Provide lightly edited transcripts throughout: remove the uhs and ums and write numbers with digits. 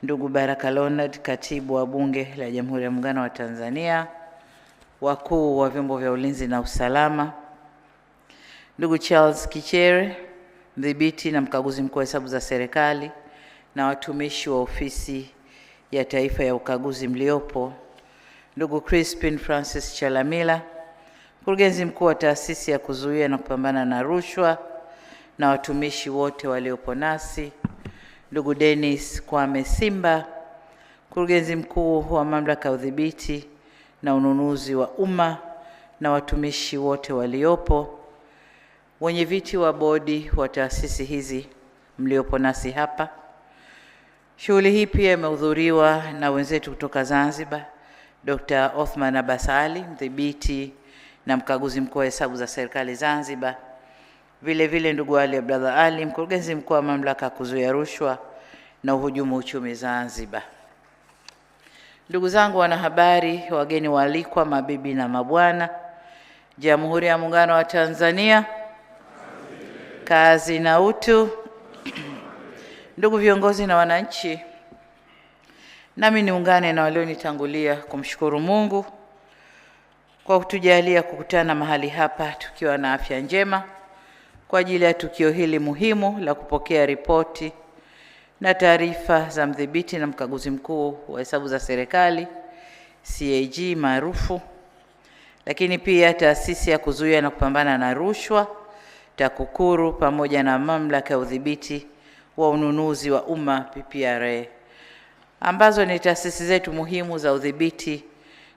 Ndugu Baraka Leonard, Katibu wa Bunge la Jamhuri ya Muungano wa Tanzania, wakuu wa vyombo vya ulinzi na usalama, ndugu Charles Kichere, mdhibiti na mkaguzi mkuu wa hesabu za serikali, na watumishi wa Ofisi ya Taifa ya Ukaguzi mliopo, ndugu Crispin Francis Chalamila, mkurugenzi mkuu wa Taasisi ya Kuzuia na Kupambana na Rushwa, na watumishi wote waliopo nasi, ndugu Dennis Kwame Simba, mkurugenzi mkuu wa Mamlaka ya Udhibiti na Ununuzi wa Umma, na watumishi wote waliopo, wenyeviti wa bodi wa taasisi hizi mliopo nasi hapa. Shughuli hii pia imehudhuriwa na wenzetu kutoka Zanzibar, Dr. Othman Abbas Ali, mdhibiti na mkaguzi mkuu wa hesabu za serikali Zanzibar. Vile vile ndugu Ali Abdallah Ali, mkurugenzi mkuu wa Mamlaka ya Kuzuia Rushwa na Uhujumu Uchumi Zanzibar. Ndugu zangu wanahabari, wageni waalikwa, mabibi na mabwana, Jamhuri ya Muungano wa Tanzania, kazi na utu. Ndugu viongozi na wananchi, nami niungane na walionitangulia kumshukuru Mungu kwa kutujalia kukutana mahali hapa tukiwa na afya njema kwa ajili ya tukio hili muhimu la kupokea ripoti na taarifa za mdhibiti na mkaguzi mkuu wa hesabu za serikali CAG maarufu, lakini pia Taasisi ya Kuzuia na Kupambana na Rushwa TAKUKURU, pamoja na Mamlaka ya Udhibiti wa Ununuzi wa Umma PPRA, ambazo ni taasisi zetu muhimu za udhibiti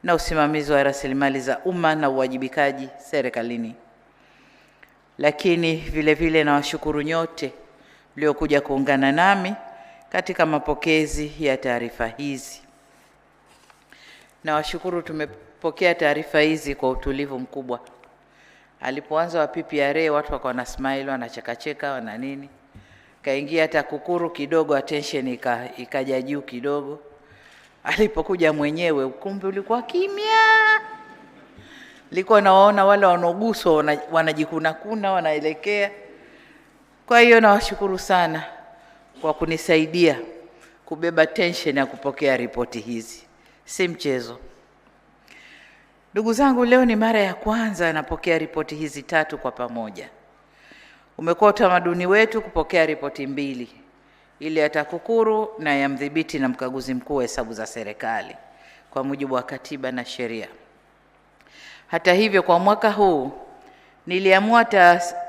na usimamizi wa rasilimali za umma na uwajibikaji serikalini. Lakini vile vile nawashukuru nyote mliokuja kuungana nami katika mapokezi ya taarifa hizi. Nawashukuru, tumepokea taarifa hizi kwa utulivu mkubwa. Alipoanza wa PPRA watu wakawa na smile, wanachekacheka, wana nini. Kaingia TAKUKURU kidogo attention ikaja juu kidogo. Alipokuja mwenyewe ukumbi ulikuwa kimya. Nilikuwa nawaona wale wanaoguswa wanajikuna kuna wanaelekea. Kwa hiyo nawashukuru sana kwa kunisaidia kubeba tension ya kupokea ripoti hizi. Si mchezo. Ndugu zangu, leo ni mara ya kwanza napokea ripoti hizi tatu kwa pamoja. Umekuwa utamaduni wetu kupokea ripoti mbili, ile ya TAKUKURU na ya mdhibiti na mkaguzi mkuu wa hesabu za serikali kwa mujibu wa katiba na sheria. Hata hivyo, kwa mwaka huu niliamua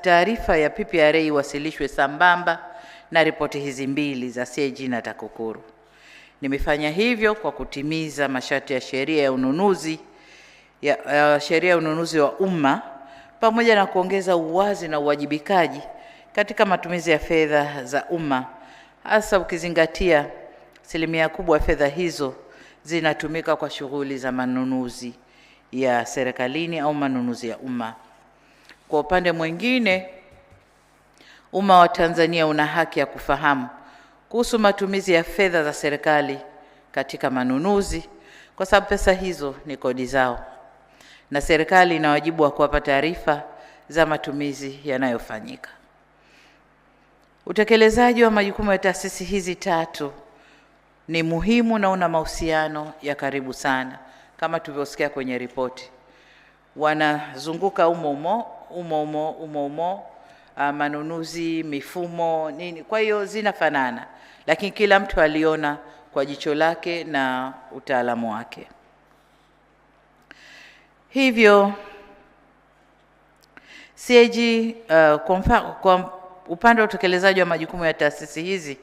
taarifa ya PPRA iwasilishwe sambamba na ripoti hizi mbili za CAG na TAKUKURU. Nimefanya hivyo kwa kutimiza masharti ya sheria ya ununuzi wa umma, pamoja na kuongeza uwazi na uwajibikaji katika matumizi ya fedha za umma, hasa ukizingatia asilimia kubwa ya fedha hizo zinatumika kwa shughuli za manunuzi ya serikalini au manunuzi ya umma. Kwa upande mwingine, umma wa Tanzania una haki ya kufahamu kuhusu matumizi ya fedha za serikali katika manunuzi, kwa sababu pesa hizo ni kodi zao, na serikali ina wajibu wa kuwapa taarifa za matumizi yanayofanyika. Utekelezaji wa majukumu ya taasisi hizi tatu ni muhimu na una mahusiano ya karibu sana, kama tulivyosikia kwenye ripoti. Wanazunguka umo manunuzi, mifumo, nini. Kwa hiyo zinafanana, lakini kila mtu aliona kwa jicho lake na utaalamu wake. Hivyo CAG kwa upande wa utekelezaji wa majukumu ya taasisi hizi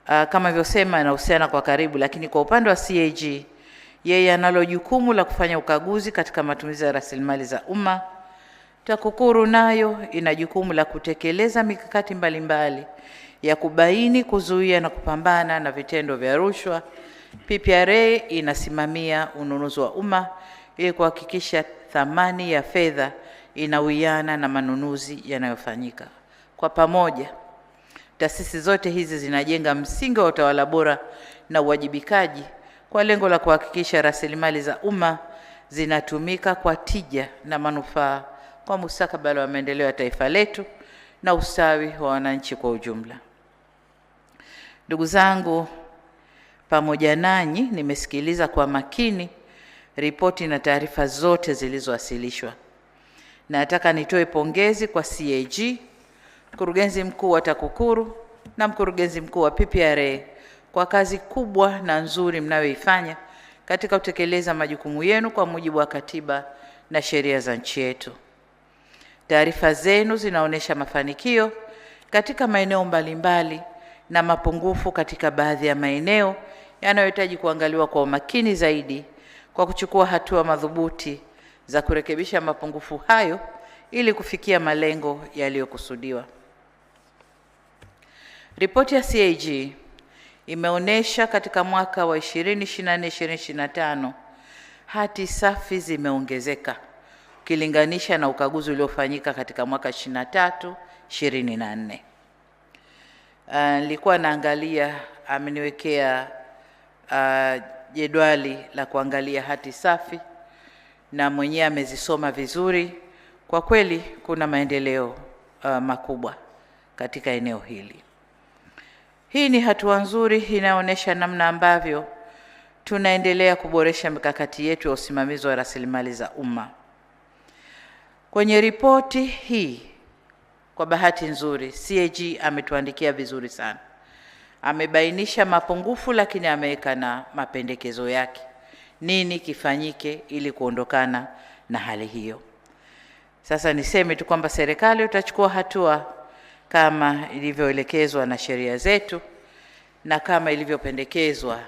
kama nilivyosema inahusiana kwa karibu, lakini kwa upande wa CAG yeye analo jukumu la kufanya ukaguzi katika matumizi ya rasilimali za umma. TAKUKURU nayo ina jukumu la kutekeleza mikakati mbalimbali ya kubaini, kuzuia na kupambana na vitendo vya rushwa. PPRA inasimamia ununuzi wa umma ili kuhakikisha thamani ya fedha inawiana na manunuzi yanayofanyika. Kwa pamoja, taasisi zote hizi zinajenga msingi wa utawala bora na uwajibikaji kwa lengo la kuhakikisha rasilimali za umma zinatumika kwa tija na manufaa kwa mustakabali wa maendeleo ya taifa letu na ustawi wa wananchi kwa ujumla. Ndugu zangu, pamoja nanyi nimesikiliza kwa makini ripoti na taarifa zote zilizowasilishwa. Nataka nitoe pongezi kwa CAG, mkurugenzi mkuu wa TAKUKURU na mkurugenzi mkuu wa PPRA kwa kazi kubwa na nzuri mnayoifanya katika kutekeleza majukumu yenu kwa mujibu wa katiba na sheria za nchi yetu. Taarifa zenu zinaonyesha mafanikio katika maeneo mbalimbali na mapungufu katika baadhi ya maeneo yanayohitaji kuangaliwa kwa umakini zaidi kwa kuchukua hatua madhubuti za kurekebisha mapungufu hayo ili kufikia malengo yaliyokusudiwa. Ripoti ya CAG imeonyesha katika mwaka wa 2024-2025 hati safi zimeongezeka ukilinganisha na ukaguzi uliofanyika katika mwaka 23-24. Nilikuwa naangalia, ameniwekea jedwali la kuangalia hati safi na mwenyewe amezisoma vizuri. Kwa kweli kuna maendeleo makubwa katika eneo hili. Hii ni hatua nzuri inayoonyesha namna ambavyo tunaendelea kuboresha mikakati yetu ya usimamizi wa rasilimali za umma. Kwenye ripoti hii, kwa bahati nzuri, CAG ametuandikia vizuri sana. Amebainisha mapungufu lakini ameweka na mapendekezo yake. Nini kifanyike ili kuondokana na hali hiyo? Sasa niseme tu kwamba serikali utachukua hatua kama ilivyoelekezwa na sheria zetu na kama ilivyopendekezwa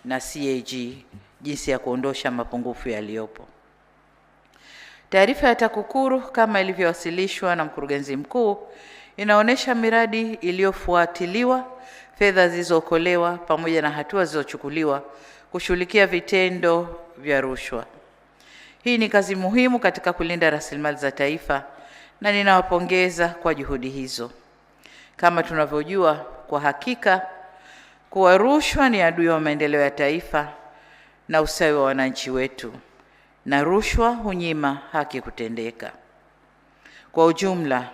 na CAG jinsi ya kuondosha mapungufu yaliyopo. Taarifa ya TAKUKURU kama ilivyowasilishwa na mkurugenzi mkuu inaonyesha miradi iliyofuatiliwa, fedha zilizookolewa pamoja na hatua zilizochukuliwa kushughulikia vitendo vya rushwa. Hii ni kazi muhimu katika kulinda rasilimali za taifa na ninawapongeza kwa juhudi hizo. Kama tunavyojua kwa hakika kuwa rushwa ni adui wa maendeleo ya taifa na ustawi wa wananchi wetu, na rushwa hunyima haki kutendeka. Kwa ujumla,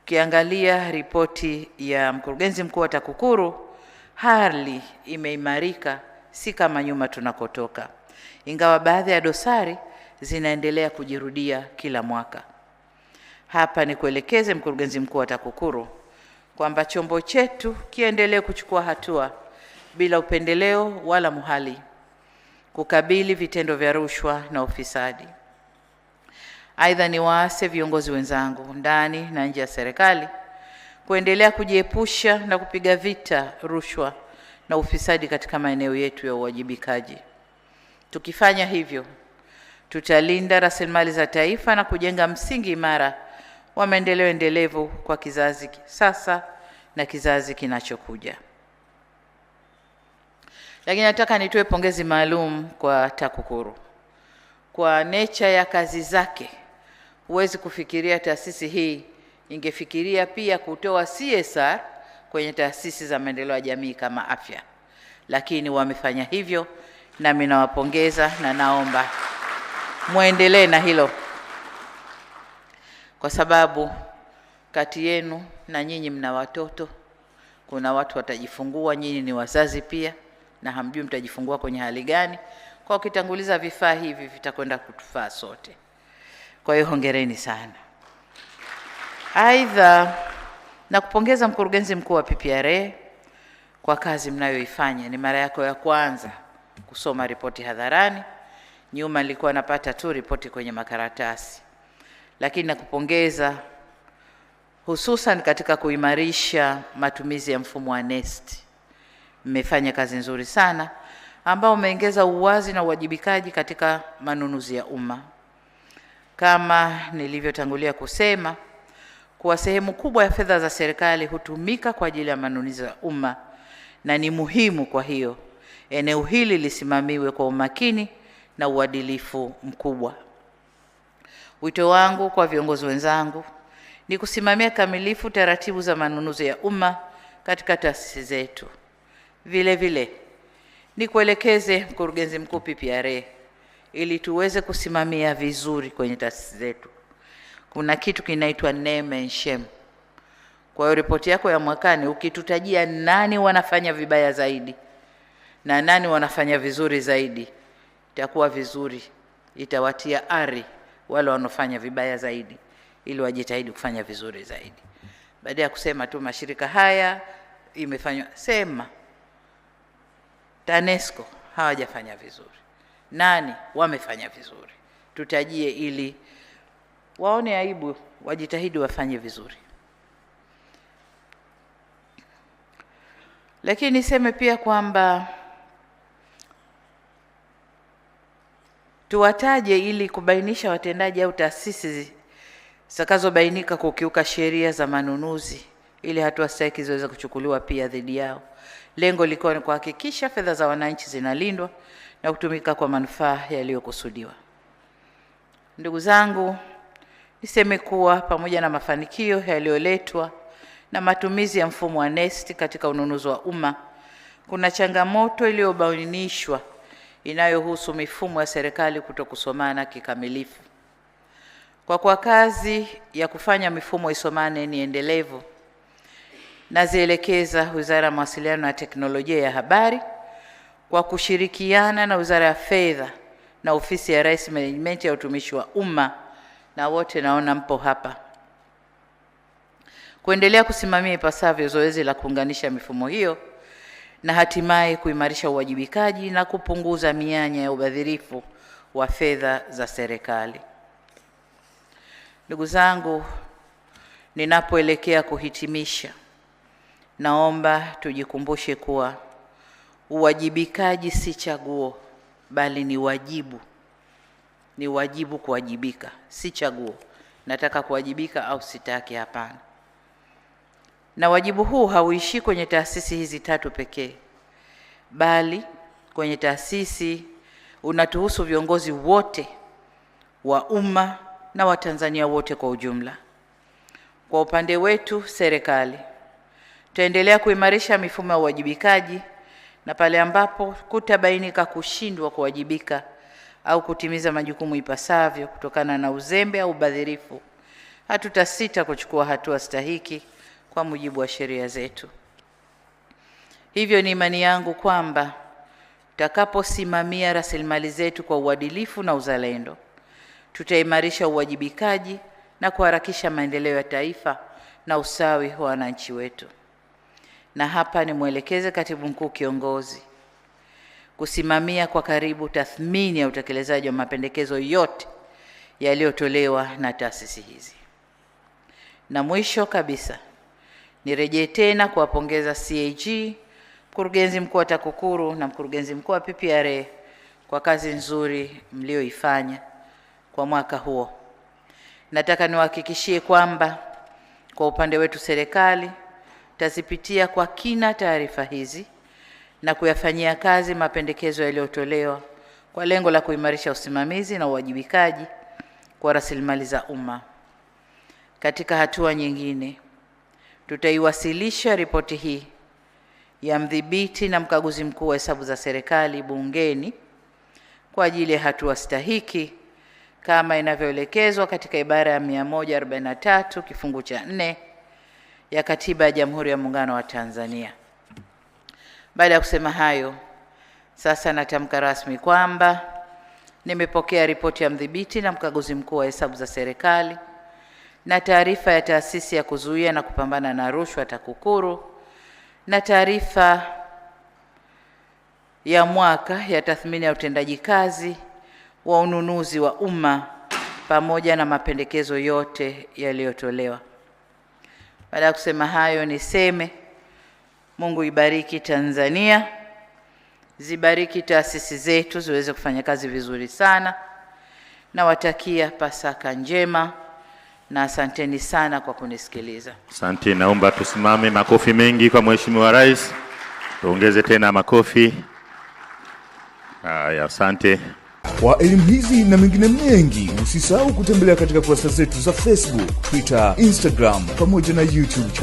ukiangalia ripoti ya mkurugenzi mkuu wa TAKUKURU, hali imeimarika, si kama nyuma tunakotoka, ingawa baadhi ya dosari zinaendelea kujirudia kila mwaka. Hapa ni kuelekeze mkurugenzi mkuu wa TAKUKURU kwamba chombo chetu kiendelee kuchukua hatua bila upendeleo wala muhali kukabili vitendo vya rushwa na ufisadi. Aidha, ni waase viongozi wenzangu ndani na nje ya serikali kuendelea kujiepusha na kupiga vita rushwa na ufisadi katika maeneo yetu ya uwajibikaji. Tukifanya hivyo, tutalinda rasilimali za taifa na kujenga msingi imara wa maendeleo endelevu kwa kizazi sasa na kizazi kinachokuja. Lakini nataka nitoe pongezi maalum kwa TAKUKURU. Kwa nature ya kazi zake, huwezi kufikiria taasisi hii ingefikiria pia kutoa CSR kwenye taasisi za maendeleo ya jamii kama afya. Lakini wamefanya hivyo na mimi nawapongeza na naomba muendelee na hilo. Kwa sababu kati yenu na nyinyi mna watoto, kuna watu watajifungua, nyinyi ni wazazi pia na hamjui mtajifungua kwenye hali gani. Kwa ukitanguliza vifaa hivi vitakwenda kutufaa sote. Kwa hiyo hongereni sana. Aidha, na kupongeza mkurugenzi mkuu wa PPRA kwa kazi mnayoifanya. Ni mara yako ya kwanza kusoma ripoti hadharani. Nyuma nilikuwa napata tu ripoti kwenye makaratasi. Lakini nakupongeza hususan katika kuimarisha matumizi ya mfumo wa NeST. Mmefanya kazi nzuri sana ambao umeongeza uwazi na uwajibikaji katika manunuzi ya umma. Kama nilivyotangulia kusema, kwa sehemu kubwa ya fedha za serikali hutumika kwa ajili ya manunuzi ya umma na ni muhimu, kwa hiyo eneo hili lisimamiwe kwa umakini na uadilifu mkubwa. Wito wangu kwa viongozi wenzangu ni kusimamia kamilifu taratibu za manunuzi ya umma katika taasisi zetu. Vile vile ni kuelekeze mkurugenzi mkuu PPRA ili tuweze kusimamia vizuri kwenye taasisi zetu. Kuna kitu kinaitwa name and shame. Kwa hiyo ripoti yako ya mwakani ukitutajia nani wanafanya vibaya zaidi na nani wanafanya vizuri zaidi, itakuwa vizuri, itawatia ari wale wanaofanya vibaya zaidi ili wajitahidi kufanya vizuri zaidi. Baada ya kusema tu mashirika haya imefanywa, sema TANESCO hawajafanya vizuri, nani wamefanya vizuri, tutajie ili waone aibu, wajitahidi wafanye vizuri. Lakini niseme pia kwamba tuwataje ili kubainisha watendaji au taasisi zitakazobainika kukiuka sheria za manunuzi, ili hatua stahiki ziweze kuchukuliwa pia dhidi yao. Lengo likiwa ni kuhakikisha fedha za wananchi zinalindwa na kutumika kwa manufaa yaliyokusudiwa. Ndugu zangu, niseme kuwa pamoja na mafanikio yaliyoletwa na matumizi ya mfumo wa NeST katika ununuzi wa umma, kuna changamoto iliyobainishwa inayohusu mifumo ya serikali kutokusomana kikamilifu. Kwa kuwa kazi ya kufanya mifumo isomane ni endelevu, nazielekeza Wizara ya Mawasiliano na Teknolojia ya Habari kwa kushirikiana na Wizara ya Fedha na Ofisi ya Rais Management ya Utumishi wa Umma, na wote naona mpo hapa, kuendelea kusimamia ipasavyo zoezi la kuunganisha mifumo hiyo na hatimaye kuimarisha uwajibikaji na kupunguza mianya ya ubadhirifu wa fedha za serikali. Ndugu zangu, ninapoelekea kuhitimisha, naomba tujikumbushe kuwa uwajibikaji si chaguo, bali ni wajibu. Ni wajibu kuwajibika, si chaguo. Nataka kuwajibika au sitaki, hapana. Na wajibu huu hauishi kwenye taasisi hizi tatu pekee, bali kwenye taasisi unatuhusu viongozi wote wa umma na Watanzania wote kwa ujumla. Kwa upande wetu serikali, tutaendelea kuimarisha mifumo ya uwajibikaji, na pale ambapo kutabainika kushindwa kuwajibika au kutimiza majukumu ipasavyo kutokana na uzembe au ubadhirifu, hatutasita kuchukua hatua stahiki kwa mujibu wa sheria zetu. Hivyo ni imani yangu kwamba tutakaposimamia rasilimali zetu kwa uadilifu na uzalendo, tutaimarisha uwajibikaji na kuharakisha maendeleo ya taifa na usawi wa wananchi wetu. Na hapa nimwelekeze Katibu Mkuu Kiongozi kusimamia kwa karibu tathmini ya utekelezaji wa mapendekezo yote yaliyotolewa na taasisi hizi. Na mwisho kabisa, nirejee tena kuwapongeza CAG, Mkurugenzi Mkuu wa TAKUKURU na Mkurugenzi Mkuu wa PPRA kwa kazi nzuri mlioifanya kwa mwaka huo. Nataka niwahakikishie kwamba kwa upande wetu serikali tazipitia kwa kina taarifa hizi na kuyafanyia kazi mapendekezo yaliyotolewa kwa lengo la kuimarisha usimamizi na uwajibikaji kwa rasilimali za umma. Katika hatua nyingine, tutaiwasilisha ripoti hii ya mdhibiti na mkaguzi mkuu wa hesabu za serikali bungeni kwa ajili ya hatua stahiki kama inavyoelekezwa katika ibara ya 143 kifungu cha 4 ya Katiba ya Jamhuri ya Muungano wa Tanzania. Baada ya kusema hayo, sasa natamka rasmi kwamba nimepokea ripoti ya mdhibiti na mkaguzi mkuu wa hesabu za serikali na taarifa ya Taasisi ya Kuzuia na Kupambana na Rushwa TAKUKURU na taarifa ya mwaka ya tathmini ya utendaji kazi wa ununuzi wa umma pamoja na mapendekezo yote yaliyotolewa. Baada ya kusema hayo, niseme Mungu ibariki Tanzania, zibariki taasisi zetu ziweze kufanya kazi vizuri sana, na watakia Pasaka njema, na asanteni sana kwa kunisikiliza. Asante, naomba tusimame. Makofi mengi kwa Mheshimiwa Rais. Tuongeze tena makofi. Asante. Kwa elimu hizi na mengine mengi, usisahau kutembelea katika kurasa zetu za Facebook, Twitter, Instagram pamoja na YouTube.